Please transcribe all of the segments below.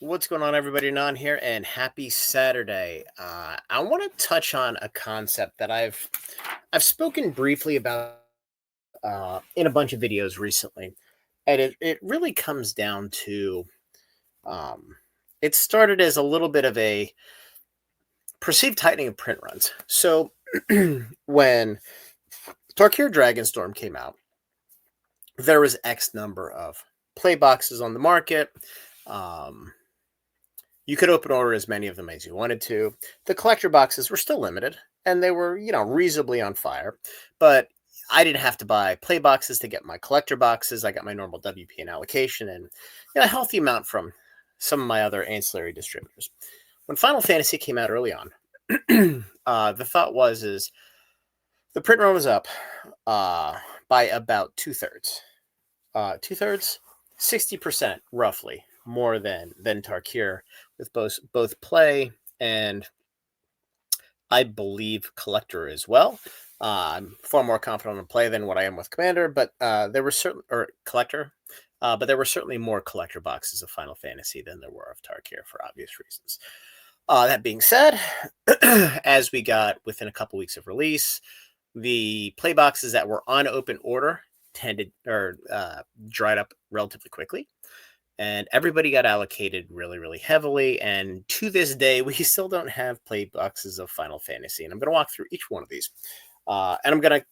What's going on, everybody? Non here, and happy Saturday. I want to touch on a concept that I've spoken briefly about in a bunch of videos recently, and it really comes down to um, it started as a little bit of a perceived tightening of print runs. So when Tarkir Dragonstorm came out, there was X number of play boxes on the market. Um, You could open order as many of them as you wanted to. The collector boxes were still limited, and they were, reasonably on fire. But I didn't have to buy play boxes to get my collector boxes. I got my normal WP and allocation, and a healthy amount from some of my other ancillary distributors. When Final Fantasy came out early on, the thought is the print run was up by about two thirds, 60% roughly more than Tarkir, with both play and I believe collector as well. I'm far more confident on play than what I am with commander, but there were certain or collector, but there were certainly more collector boxes of Final Fantasy than there were of Tarkir for obvious reasons. That being said, as we got within a couple weeks of release, the play boxes that were on open order tended or dried up relatively quickly, and everybody got allocated really, really heavily. And to this day, we still don't have play boxes of Final Fantasy. And I'm going to walk through each one of these, and I'm going to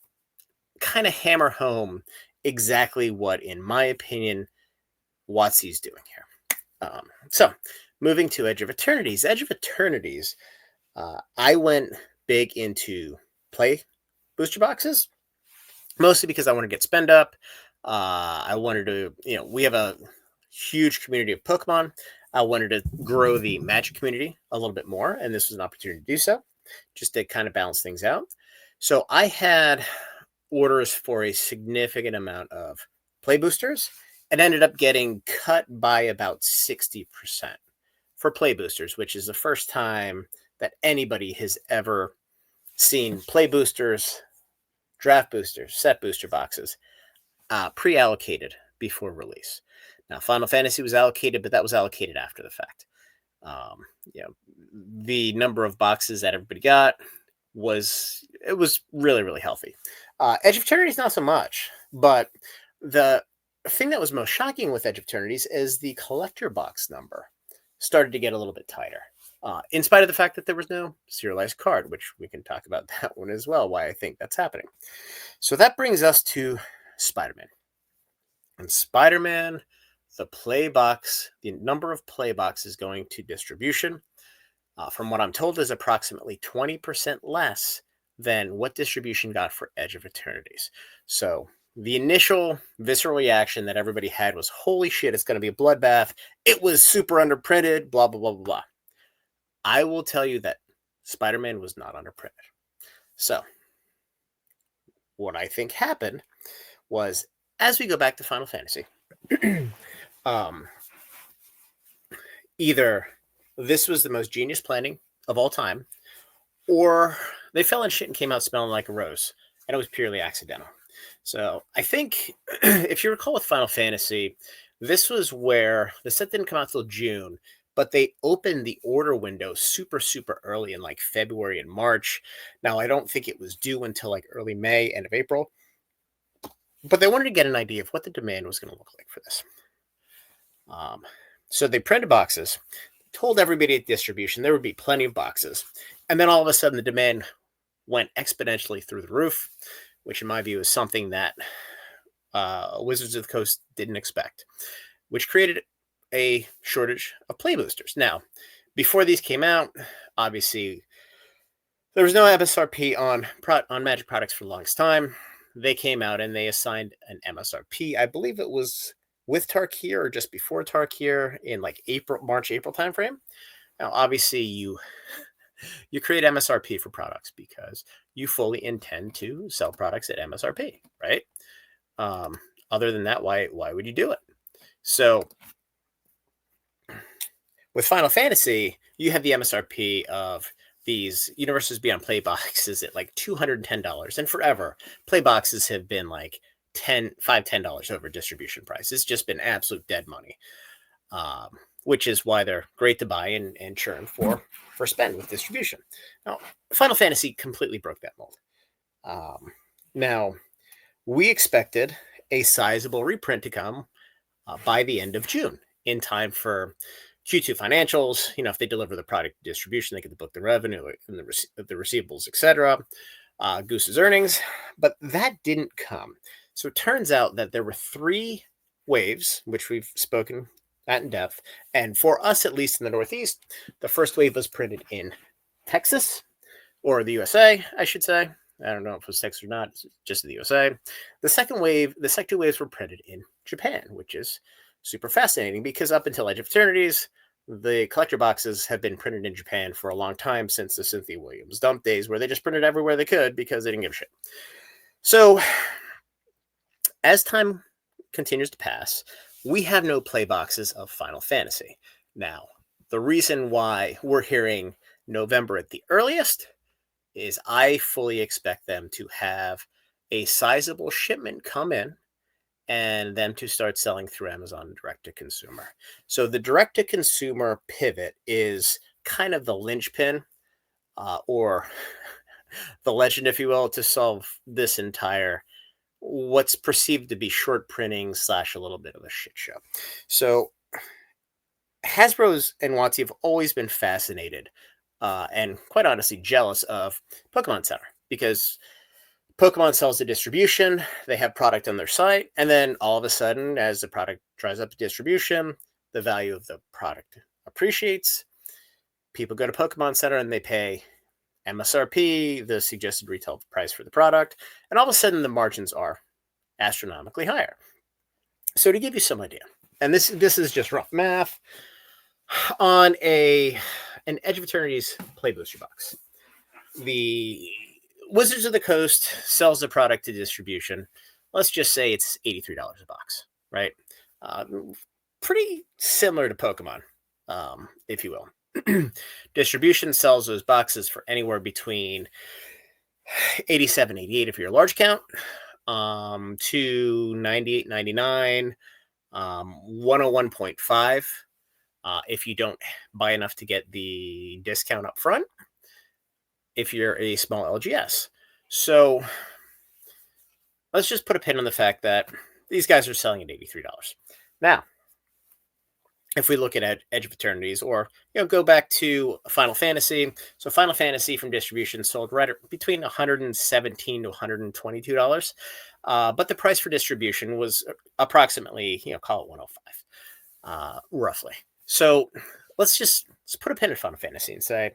kind of hammer home exactly what, in my opinion, WotC's doing here. So, moving to Edge of Eternities. Edge of Eternities, I went big into play booster boxes, mostly because I want to get spend up. I wanted to, we have a huge community of Pokemon. I wanted to grow the Magic community a little bit more, and this was an opportunity to do so, just to kind of balance things out. So I had orders for a significant amount of play boosters and ended up getting cut by about 60% for play boosters, which is the first time that anybody has ever seen play boosters, draft boosters, set booster boxes pre-allocated before release. Now, Final Fantasy was allocated, but that was allocated after the fact. The number of boxes that everybody got was really, really healthy. Edge of Eternities, not so much, but the thing that was most shocking with Edge of Eternities is the collector box number started to get a little bit tighter. In spite of the fact that there was no serialized card, which we can talk about that one as well, why I think that's happening. So that brings us to Spider-Man. And Spider-Man, the number of play boxes going to distribution, from what I'm told, is approximately 20% less than what distribution got for Edge of Eternities. So the initial visceral reaction that everybody had was, holy shit, it's going to be a bloodbath. It was super underprinted, blah, blah, blah, blah, blah. I will tell you that Spider-Man was not underprinted. So what I think happened was, as we go back to Final Fantasy, either this was the most genius planning of all time, or they fell in shit and came out smelling like a rose, and it was purely accidental. So I think, if you recall with Final Fantasy, this was where the set didn't come out till June, but they opened the order window super, super early in like February and March. Now, I don't think it was due until like early May, end of April, but they wanted to get an idea of what the demand was going to look like for this. So they printed boxes, told everybody at distribution there would be plenty of boxes, and then all of a sudden the demand went exponentially through the roof, which in my view is something that Wizards of the Coast didn't expect, which created a shortage of play boosters. Now, before these came out, obviously there was no MSRP on Magic products for the longest time. They came out and they assigned an MSRP. I believe it was with Tarkir or just before Tarkir in like March, April timeframe. Now, obviously, you create MSRP for products because you fully intend to sell products at MSRP, right? Other than that, why would you do it? So with Final Fantasy, you have the MSRP of these Universes Beyond play boxes at like $210, and forever play boxes have been like $10 over distribution price. It's just been absolute dead money. which is why they're great to buy and churn for spend with distribution. Now, Final Fantasy completely broke that mold. Now, we expected a sizable reprint to come by the end of June in time for Q2 financials. If they deliver the product distribution, they get to book the revenue and the receivables, etc. Goose's earnings, but that didn't come. So it turns out that there were 3 waves, which we've spoken at in depth. And for us, at least in the Northeast, the first wave was printed in Texas, or the USA, I should say. I don't know if it was Texas or not, it's just the USA. The second 2 waves were printed in Japan, which is super fascinating because up until Edge of Eternities, the collector boxes have been printed in Japan for a long time, since the Cynthia Williams dump days, where they just printed everywhere they could because they didn't give a shit. So as time continues to pass, we have no play boxes of Final Fantasy. Now, the reason why we're hearing November at the earliest is I fully expect them to have a sizable shipment come in and them to start selling through Amazon direct to consumer. So the direct to consumer pivot is kind of the linchpin or the legend, if you will, to solve this entire what's perceived to be short printing / a little bit of a shit show. So Hasbro's and WotC have always been fascinated and quite honestly jealous of Pokemon Center, because Pokemon sells the distribution, they have product on their site, and then all of a sudden, as the product dries up the distribution, the value of the product appreciates. People go to Pokemon Center and they pay MSRP, the suggested retail price for the product, and all of a sudden the margins are astronomically higher. So to give you some idea, and this is just rough math, on an Edge of Eternities Play Booster box, the Wizards of the Coast sells the product to distribution. Let's just say it's $83 a box, right? Pretty similar to Pokemon, if you will. Distribution sells those boxes for anywhere between $87, $88 if you're a large count, to $98, $99, $101.5 if you don't buy enough to get the discount up front, if you're a small LGS. So let's just put a pin on the fact that these guys are selling at $83. Now, if we look at Edge of Eternities, or go back to Final Fantasy, so Final Fantasy from distribution sold right between $117 to $122, but the price for distribution was approximately, call it 105, roughly. So let's put a pin in Final Fantasy and say,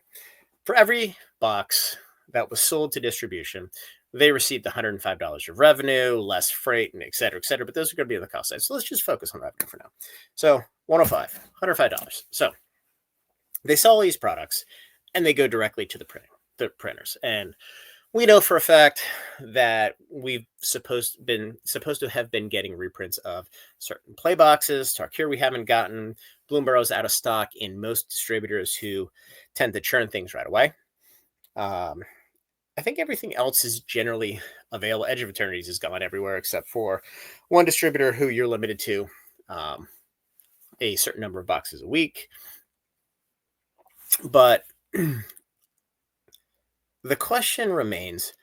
for every box that was sold to distribution, they received $105 of revenue, less freight, and et cetera, et cetera. But those are going to be on the cost side. So let's just focus on revenue for now. So $105. So they sell these products and they go directly to the printers. And we know for a fact that we've supposed to have been getting reprints of certain play boxes. Tarkir we haven't gotten. Bloomburrow's out of stock in most distributors who tend to churn things right away. I think everything else is generally available. Edge of Eternities is gone everywhere except for one distributor who you're limited to a certain number of boxes a week. But the question remains,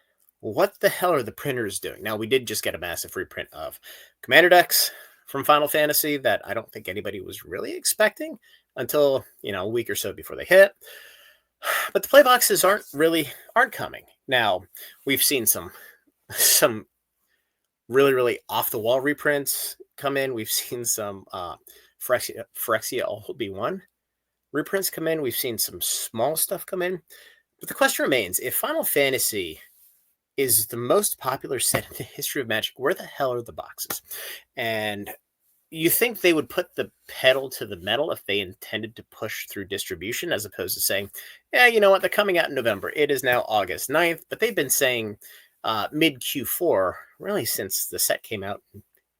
what the hell are the printers doing? Now, we did just get a massive reprint of Commander decks from Final Fantasy that I don't think anybody was really expecting until, a week or so before they hit. But the play boxes aren't coming. Now, we've seen some really, really off-the-wall reprints come in. We've seen some Phyrexia All Be One reprints come in. We've seen some small stuff come in. But the question remains, if Final Fantasy is the most popular set in the history of Magic, where the hell are the boxes? And you think they would put the pedal to the metal if they intended to push through distribution, as opposed to saying, yeah, you know what, they're coming out in November. It is now August 9th, but they've been saying mid Q4, really since the set came out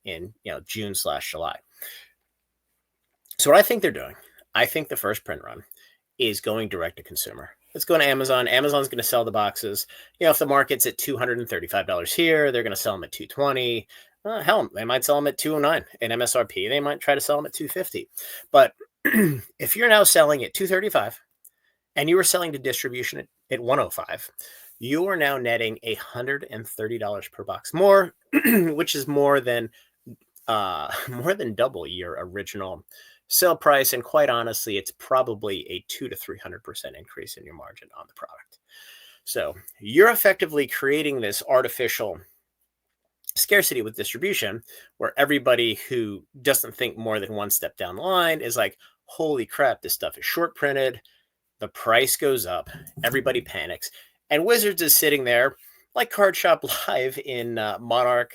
in June/July. So what I think they're doing, I think the first print run is going direct to consumer. Let's go to Amazon. Amazon's going to sell the boxes. If the market's at $235 here, they're going to sell them at $220. Hell, they might sell them at $209 in MSRP. They might try to sell them at $250. But if you're now selling at 235 and you were selling to distribution at 105, you are now netting $130 per box more, which is more than more than double your original sale price. And quite honestly, it's probably a 200 to 300% increase in your margin on the product. So you're effectively creating this artificial scarcity with distribution where everybody who doesn't think more than one step down the line is like, holy crap, this stuff is short printed. The price goes up. Everybody panics. And Wizards is sitting there like Card Shop Live in Monarch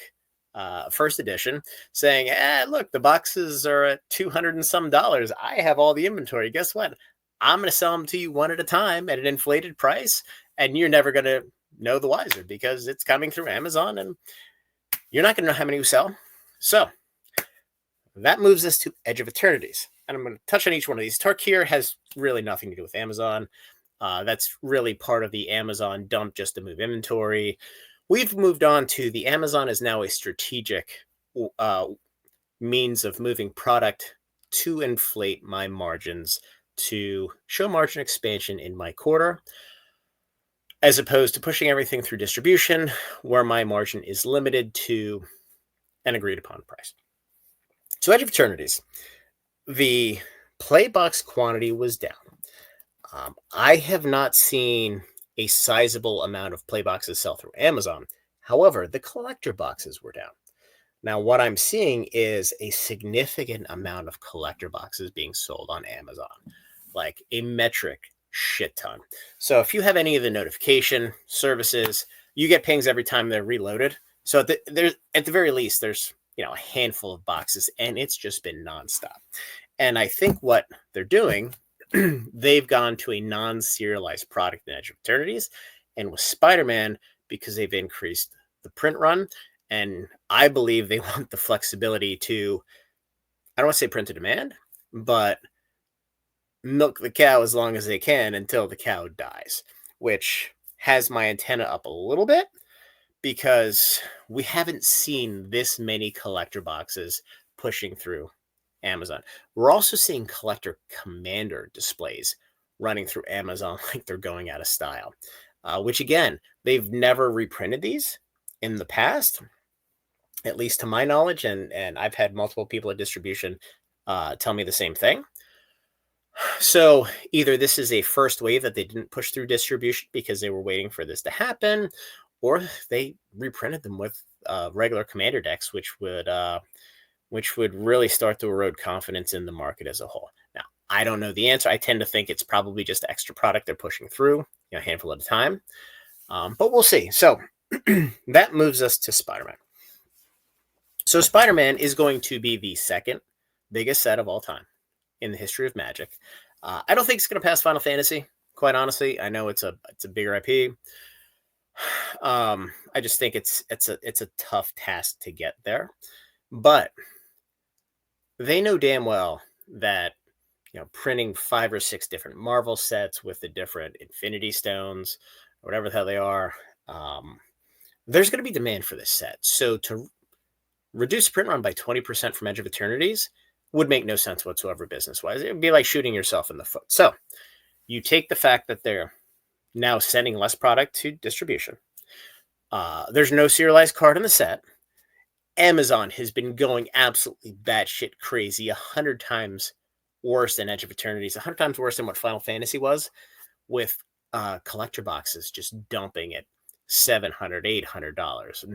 first edition saying, look, the boxes are at 200 and some dollars. I have all the inventory. Guess what? I'm going to sell them to you one at a time at an inflated price. And you're never going to know the wiser because it's coming through Amazon and you're not going to know how many you sell. So that moves us to Edge of Eternities. And I'm going to touch on each one of these. Tarkir has really nothing to do with Amazon. That's really part of the Amazon dump just to move inventory. We've moved on to the Amazon is now a strategic means of moving product to inflate my margins, to show margin expansion in my quarter, as opposed to pushing everything through distribution where my margin is limited to an agreed upon price. So Edge of Eternities, the play box quantity was down. I have not seen a sizable amount of play boxes sell through Amazon. However, the collector boxes were down. Now, what I'm seeing is a significant amount of collector boxes being sold on Amazon, like a metric shit ton. So if you have any of the notification services, you get pings every time they're reloaded. So at the very least, there's a handful of boxes, and it's just been nonstop. And I think what they're doing, they've gone to a non-serialized product in Edge of Eternities, and with Spider-Man, because they've increased the print run, and I believe they want the flexibility to, I don't want to say print to demand, but milk the cow as long as they can until the cow dies, which has my antenna up a little bit because we haven't seen this many collector boxes pushing through Amazon. We're also seeing collector commander displays running through Amazon like they're going out of style, which again, they've never reprinted these in the past, at least to my knowledge. And I've had multiple people at distribution tell me the same thing. So either this is a first wave that they didn't push through distribution because they were waiting for this to happen, or they reprinted them with regular commander decks, which would really start to erode confidence in the market as a whole. Now, I don't know the answer. I tend to think it's probably just extra product they're pushing through, a handful at a time. But we'll see. So that moves us to Spider-Man. So Spider-Man is going to be the second biggest set of all time in the history of Magic. I don't think it's going to pass Final Fantasy, quite honestly. I know it's a bigger IP. I just think it's a tough task to get there. But they know damn well that printing 5 or 6 different Marvel sets with the different Infinity Stones, or whatever the hell they are, there's going to be demand for this set. So to reduce print run by 20% from Edge of Eternities would make no sense whatsoever business-wise. It would be like shooting yourself in the foot. So you take the fact that they're now sending less product to distribution. There's no serialized card in the set. Amazon has been going absolutely batshit crazy, 100 times worse than Edge of Eternities, 100 times worse than what Final Fantasy was, with collector boxes just dumping at $700, $800.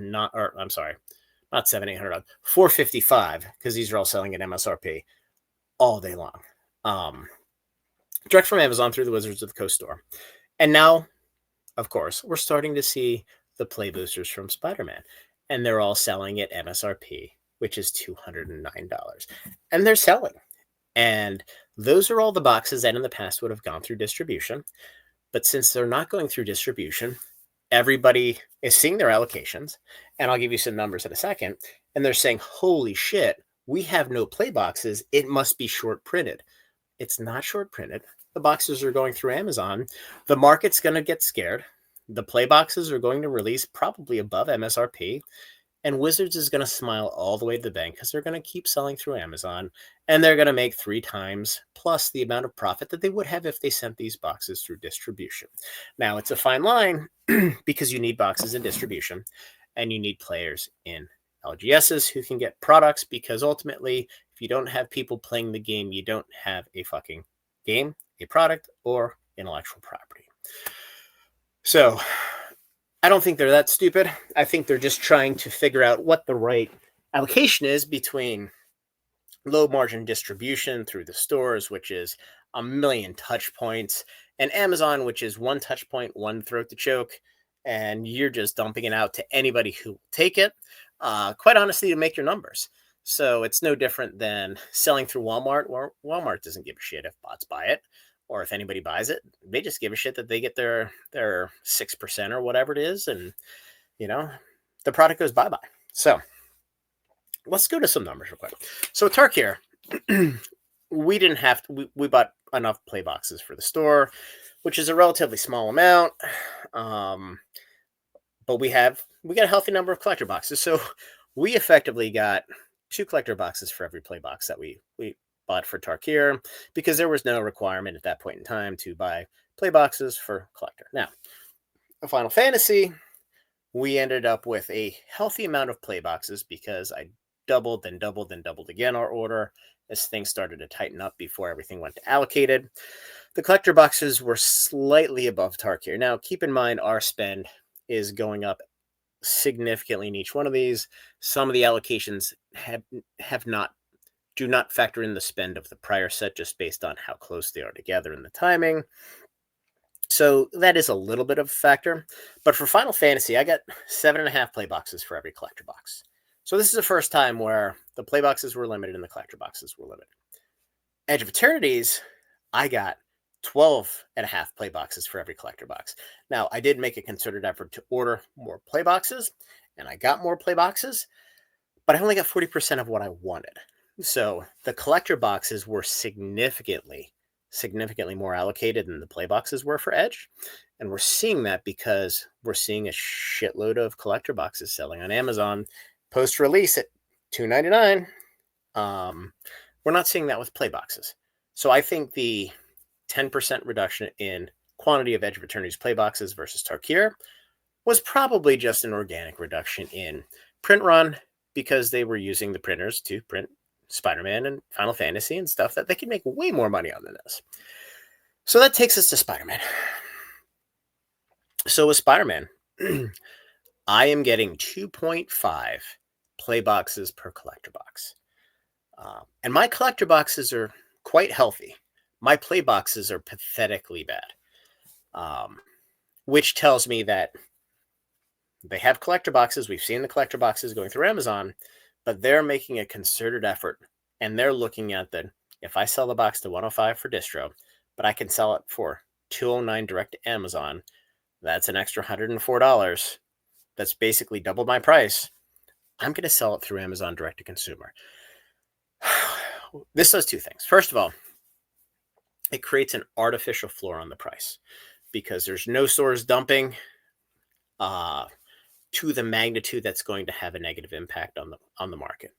Not $700, $455, because these are all selling at MSRP all day long. Direct from Amazon through the Wizards of the Coast store. And now, of course, we're starting to see the play boosters from Spider-Man. And they're all selling at MSRP, which is $209. And they're selling. And those are all the boxes that in the past would have gone through distribution. But since they're not going through distribution, everybody is seeing their allocations. And I'll give you some numbers in a second. And they're saying, holy shit, we have no play boxes. It must be short printed. It's not short printed. The boxes are going through Amazon. The market's going to get scared. The play boxes are going to release probably above MSRP, and Wizards is going to smile all the way to the bank because they're going to keep selling through Amazon, and they're going to make 3 times plus the amount of profit that they would have if they sent these boxes through distribution. Now, it's a fine line because you need boxes in distribution and you need players in LGSs who can get products, because ultimately, if you don't have people playing the game, you don't have a fucking game, a product, or intellectual property. So I don't think they're that stupid. I think they're just trying to figure out what the right allocation is between low margin distribution through the stores, which is a million touch points, and Amazon, which is one touch point, one throat to choke, and you're just dumping it out to anybody who will take it, quite honestly, to make your numbers. So it's no different than selling through Walmart, where Walmart doesn't give a shit if bots buy it, or if anybody buys it. They just give a shit that they get their 6% or whatever it is, and the product goes bye-bye. So let's go to some numbers real quick. So with Tarkir, we didn't have to, we bought enough play boxes for the store, which is a relatively small amount. But we got a healthy number of collector boxes. So we effectively got 2 collector boxes for every play box that we bought for Tarkir, because there was no requirement at that point in time to buy play boxes for collector. Now, for Final Fantasy, we ended up with a healthy amount of play boxes because I doubled, then doubled, then doubled again our order as things started to tighten up before everything went to allocated. The collector boxes were slightly above Tarkir. Now, keep in mind, our spend is going up significantly in each one of these. Some of the allocations do not factor in the spend of the prior set, just based on how close they are together in the timing. So that is a little bit of a factor. But for Final Fantasy, I got 7.5 play boxes for every collector box. So this is the first time where the play boxes were limited and the collector boxes were limited. Edge of Eternities, I got 12.5 play boxes for every collector box. Now, I did make a concerted effort to order more play boxes, and I got more play boxes, but I only got 40% of what I wanted. So the collector boxes were significantly more allocated than the play boxes were for Edge. And we're seeing that because we're seeing a shitload of collector boxes selling on Amazon post-release at $2.99. We're not seeing that with play boxes. So I think the 10% reduction in quantity of Edge of Eternity's play boxes versus Tarkir was probably just an organic reduction in print run, because they were using the printers to print Spider-Man and Final Fantasy and stuff that they can make way more money on than this. So that takes us to Spider-Man. So with Spider-Man, I am getting 2.5 play boxes per collector box. And my collector boxes are quite healthy. My play boxes are pathetically bad, which tells me that they have collector boxes. We've seen the collector boxes going through Amazon, but they're making a concerted effort, and they're looking at that if I sell the box to 105 for distro, but I can sell it for 209 direct to Amazon, that's an extra $104. That's basically double my price. I'm going to sell it through Amazon direct to consumer. This does 2 things. First of all, it creates an artificial floor on the price, because there's no stores dumping to the magnitude that's going to have a negative impact on the market.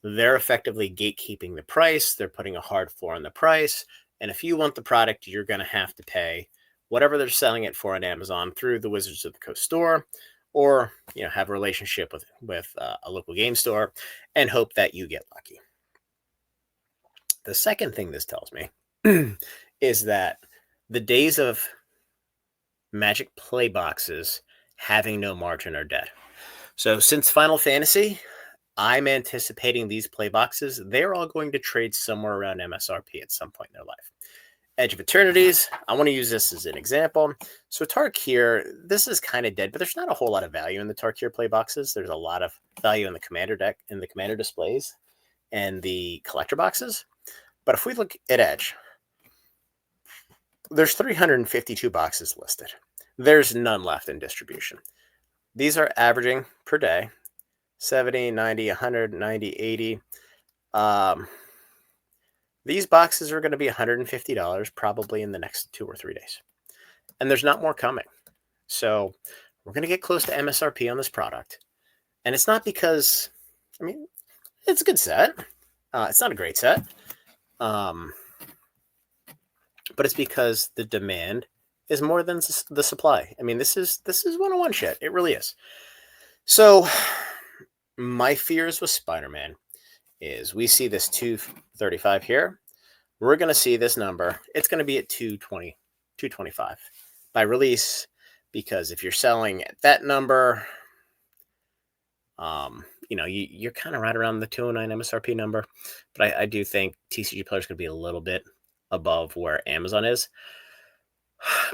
They're effectively gatekeeping the price. They're putting a hard floor on the price. And if you want the product, you're going to have to pay whatever they're selling it for on Amazon through the Wizards of the Coast store, or have a relationship with a local game store and hope that you get lucky. The second thing this tells me is that the days of Magic play boxes having no margin are dead. So since Final Fantasy, I'm anticipating these play boxes, they're all going to trade somewhere around MSRP at some point in their life. Edge of Eternities, I want to use this as an example. So Tarkir, this is kind of dead, but there's not a whole lot of value in the Tarkir play boxes. There's a lot of value in the commander deck, in the commander displays, and the collector boxes. But if we look at Edge, there's 352 boxes listed. There's none left in distribution. These are averaging per day 70, 90, 100, 90, 80. These boxes are going to be $150 probably in the next 2 or 3 days. And there's not more coming. So we're going to get close to MSRP on this product. And it's not because, it's a good set. It's not a great set. but it's because the demand is more than the supply. I mean, this is 101 shit. It really is. So my fears with Spider-Man is we see this 235 here. We're going to see this number. It's going to be at 220, 225 by release, because if you're selling at that number, you're kind of right around the 209 MSRP number. But I do think TCG Player is going to be a little bit above where Amazon is.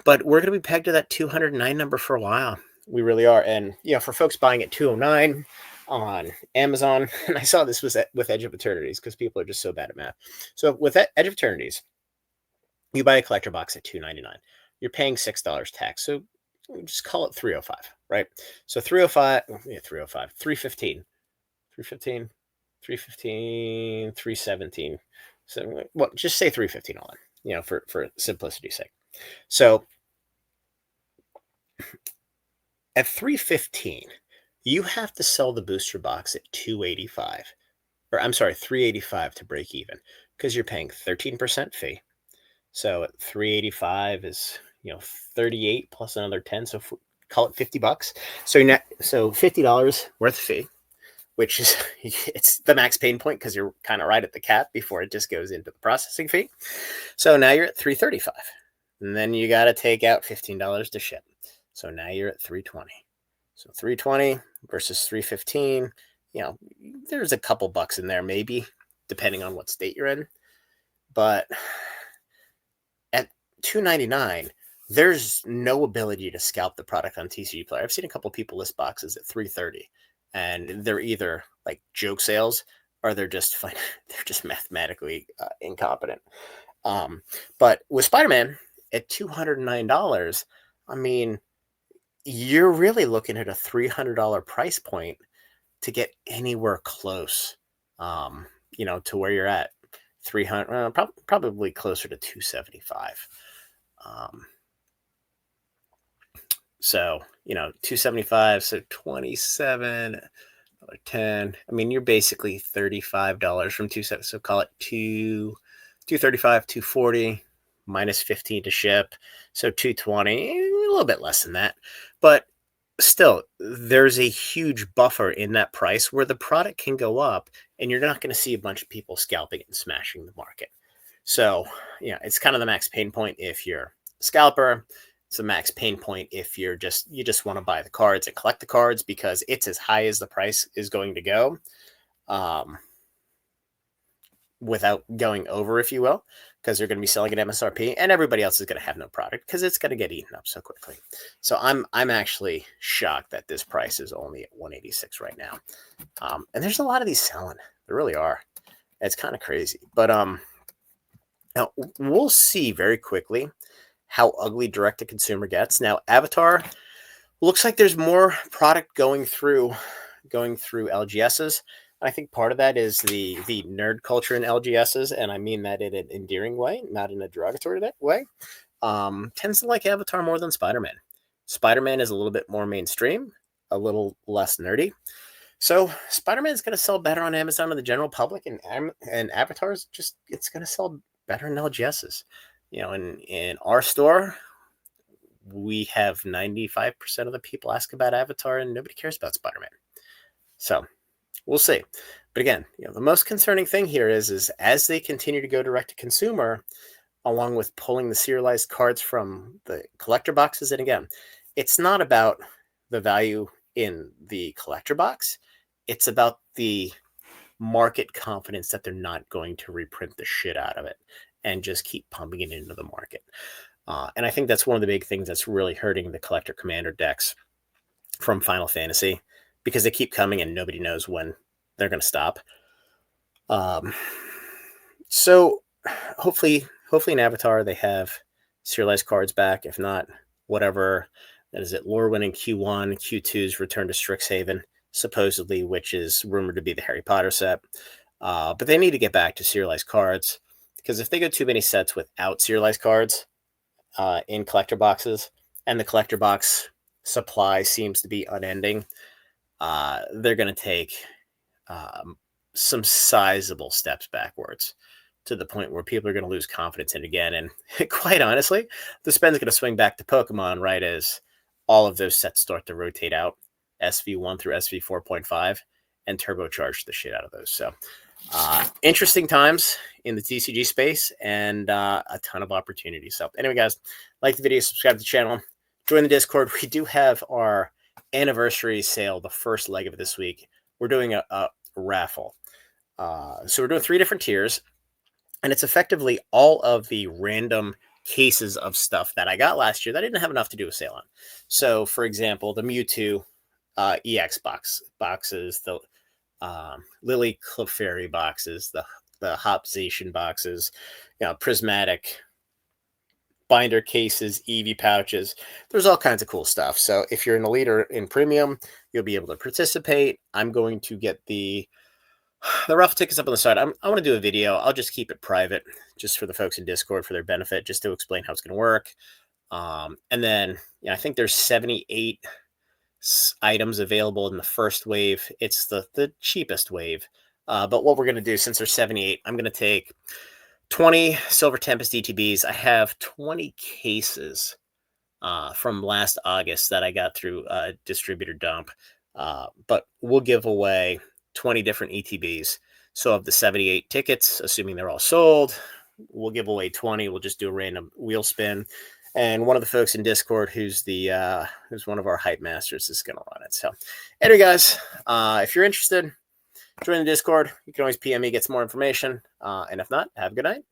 But we're going to be pegged to that 209 number for a while. We really are. And, for folks buying at 209 on Amazon, and I saw this was with Edge of Eternities, because people are just so bad at math. So with Edge of Eternities, you buy a collector box at $299. You're paying $6 tax. So just call it 305, right? So 305, 315, 315, 315, 317. So, well, just say 315 all in, for simplicity's sake. So at 315, you have to sell the booster box at 285, or I'm sorry, 385 to break even, because you're paying 13% fee. So at 385 is 38 plus another 10, so call it $50. So $50 worth of fee, which is it's the max pain point, because you're kind of right at the cap before it just goes into the processing fee. So now you're at 335, and then you got to take out $15 to ship. So now you're at 320. So 320 versus 315, there's a couple bucks in there maybe, depending on what state you're in. But at $299, there's no ability to scalp the product on TCG Player. I've seen a couple people list boxes at $330, and they're either like joke sales, or they're just mathematically incompetent. But with Spider-Man at $209, I mean, you're really looking at a $300 price point to get anywhere close, to where you're at. 300, probably closer to 275. So 275, so 27, 10. I mean, you're basically $35 from 270. So call it 235, 240 minus 15 to ship. So 220, a little bit less than that. But still, there's a huge buffer in that price where the product can go up, and you're not going to see a bunch of people scalping and smashing the market. So, it's kind of the max pain point if you're a scalper. It's a max pain point if you just want to buy the cards and collect the cards, because it's as high as the price is going to go, without going over, if you will, because they're going to be selling at MSRP, and everybody else is going to have no product because it's going to get eaten up so quickly. So I'm actually shocked that this price is only at 186 right now. And there's a lot of these selling. There really are. It's kind of crazy. But now we'll see very quickly how ugly direct-to-consumer gets. Now, Avatar, looks like there's more product going through LGSs. I think part of that is the nerd culture in LGSs, and I mean that in an endearing way, not in a derogatory way. Tends to like Avatar more than Spider-Man. Spider-Man is a little bit more mainstream, a little less nerdy. So Spider-Man is going to sell better on Amazon to the general public, and Avatar is it's going to sell better in LGSs. In our store, we have 95% of the people ask about Avatar, and nobody cares about Spider-Man. So we'll see. But again, the most concerning thing here is as they continue to go direct to consumer, along with pulling the serialized cards from the collector boxes. And again, it's not about the value in the collector box. It's about the market confidence that they're not going to reprint the shit out of it and just keep pumping it into the market. And I think that's one of the big things that's really hurting the collector commander decks from Final Fantasy, because they keep coming and nobody knows when they're going to stop. So hopefully in Avatar they have serialized cards back. If not, whatever. That is it. Lorwyn in Q1, Q2's return to Strixhaven, supposedly, which is rumored to be the Harry Potter set. But they need to get back to serialized cards, because if they go too many sets without serialized cards in collector boxes, and the collector box supply seems to be unending, they're going to take some sizable steps backwards to the point where people are going to lose confidence in it again. And quite honestly, the spend's going to swing back to Pokemon right as all of those sets start to rotate out, SV1 through SV4.5, and turbocharge the shit out of those. So interesting times in the TCG space, and a ton of opportunities. So anyway, guys, like the video, subscribe to the channel, join the Discord. We do have our anniversary sale, the first leg of it this week. We're doing a raffle. So we're doing 3 different tiers, and it's effectively all of the random cases of stuff that I got last year that I didn't have enough to do a sale on. So, for example, the Mewtwo EX boxes, the Lily Clefairy boxes, the Hopzation boxes, prismatic binder cases, Eevee pouches. There's all kinds of cool stuff. So if you're an elite or in premium, you'll be able to participate. I'm going to get the raffle tickets up on the side. I want to do a video. I'll just keep it private just for the folks in Discord for their benefit, just to explain how it's going to work. And then I think there's 78 items available in the first wave. It's the cheapest wave. But what we're going to do, since there's 78, I'm going to take 20 Silver Tempest ETBs. I have 20 cases from last August that I got through a distributor dump. But we'll give away 20 different ETBs. So of the 78 tickets, assuming they're all sold, we'll give away 20. We'll just do a random wheel spin. And one of the folks in Discord, who's one of our hype masters, is going to run it. So anyway, guys, if you're interested, join the Discord. You can always PM me, get some more information. And if not, have a good night.